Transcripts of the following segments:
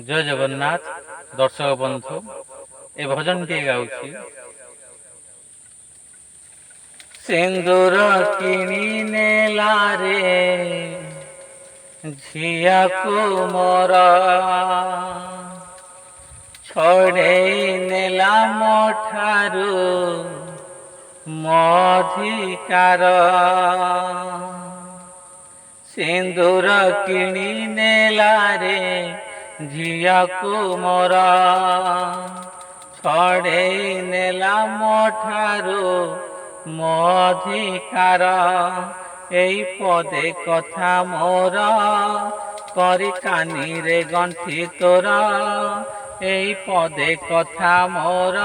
জয় জগন্নাথ দর্শক বন্ধু, এই ভজনটি গাউছি। সিন্দুর কিনি নেলা রে ঝিয়াକୁ ମୋର, ଛଡ଼େଇ ନେଲା ମୋ ଠାରୁ ମୋ ଅଧିକାର। ସିନ୍ଦୁର କିଣି ନେଲା ରେ ଝିଅକୁ ମୋର, ଛଡ଼େଇ ନେଲା ମୋ ଠାରୁ ମୋ ଅଧିକାର। ଏଇ ପଦେ କଥା ମୋର କରି କାନିରେ ଗଣ୍ଠି ତୋର, ଏଇ ପଦେ କଥା ମୋର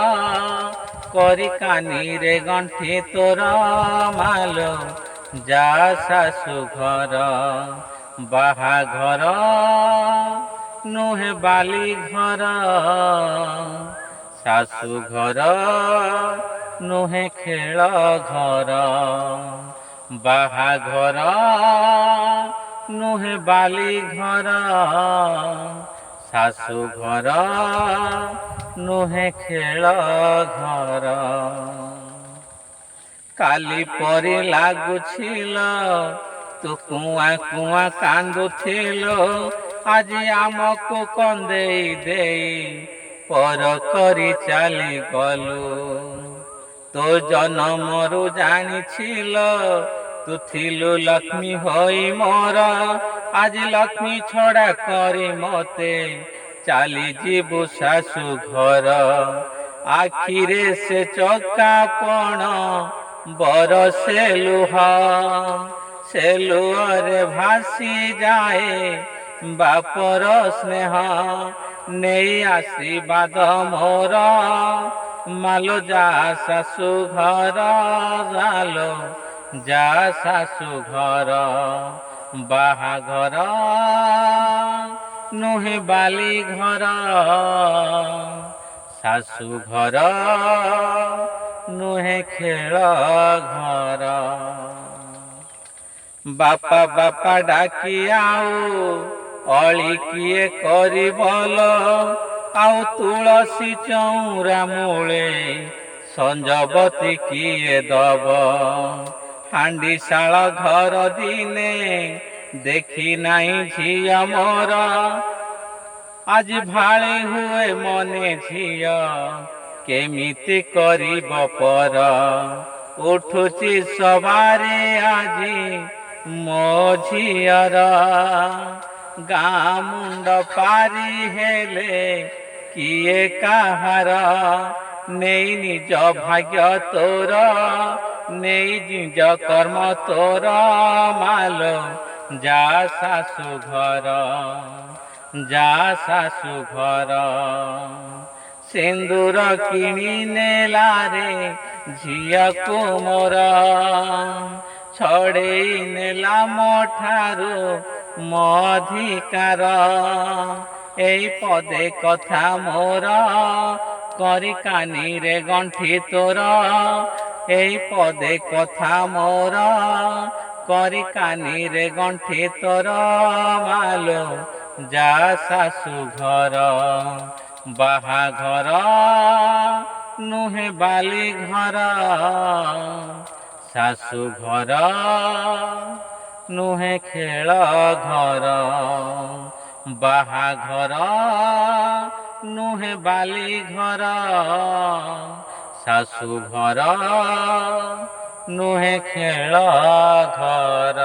କରି କାନିରେ ଗଣ୍ଠି ତୋର। ମାଲୋ ଯା ଶାଶୁ ଘର, ବାହାଘର ନୁହେଁ ବାଲି ଘର, ଶାଶୁ ଘର ନୁହେଁ ଖେଳ ଘର, ବାହାଘର ନୁହେଁ ବାଲି ଘର, ଶାଶୁ ଘର ନୁହେଁ ଖେଳ ଘର। କାଲି ପରି ଲାଗୁছিল ତୁ କୁଆଁ କୁଆଁ କାନ୍ଦୁଥିଲୁ, ଆଜି ଆମକୁ କନ୍ଦେଇ ଦେଇ ପର କରି ଚାଲିଗଲୁ। ତୋ ଜନମରୁ ଜାଣିছিল ତୁ ଥିଲୁ ଲକ୍ଷ୍ମୀ ହୋଇ ମୋର, ଆଜି ଲକ୍ଷ୍ମୀ ଛଡ଼ା କରି ମତେ ଚାଲିଯିବୁ ଶାଶୁ ଘର। ଆଖିରେ ସେ ଚକାପଣ ବରଷେ ଲୁହ, ସେ ଲୁହରେ ଭାସି ଯାଏ ବାପର ସ୍ନେହ। ନେଇ ଆଶୀର୍ବାଦ ମୋର ମାଲୋ ଯା ଶାଶୁ ଘର, ମାଲୋ ଯା ଶାଶୁ ଘର, ବାହାଘର ନୁହେଁ ବାଲି ଘର, ଶାଶୁ ଘର ନୁହେଁ ଖେଳ ଘର। ବାପା ବାପା ଡାକି ଆଉ ଅଳି କିଏ କରିବଲ, ଆଉ ତୁଳସୀ ଚଉରା ମୂଳେ ସଞ୍ଜବତୀ କିଏ ଦବ। ହାଣ୍ଡିଶାଳ ଘର ଦିନେ ଦେଖି ନାହିଁ ଝିଅ ମୋର, ଆଜି ଭାଳି ହୁଏ ମନେ ଝିଅ କେମିତି କରିବ ପର। ଉଠୁଛି ସବାରେ ଆଜି ମୋ ଝିଅର, ଗାଁ ମୁଣ୍ଡ ପାରି ହେଲେ କିଏ କାହାର। ନେଇ ନିଜ ଭାଗ୍ୟ ତୋର, ନେଇ ନିଜ କର୍ମ ତୋର, ମାଲୋ ଯା ଶାଶୁ ଘର, ଯା ଶାଶୁ ଘର। ସିନ୍ଦୁର କିଣି ନେଲା ରେ ଝିଅକୁ ମୋର, ଛଡ଼େଇ ନେଲା ମୋ ଠାରୁ ମୋ ଅଧିକାର। ଏଇ ପଦେ କଥା ମୋର କରି କାନିରେ ଗଣ୍ଠି ତୋର, ଏଇ ପଦେ କଥା ମୋର କରି କାନିରେ ଗଣ୍ଠି ତୋର। ମାଲୋ ଯା ଶାଶୁ ଘର, ବାହାଘର ନୁହେଁ ବାଲି ଘର, ଶାଶୁ ଘର ନୁହେଁ ଖେଳ ଘର, ବାହାଘର ନୁହେଁ ବାଲି ଘର, ଶାଶୁ ଘର ନୁହେଁ ଖେଳ ଘର।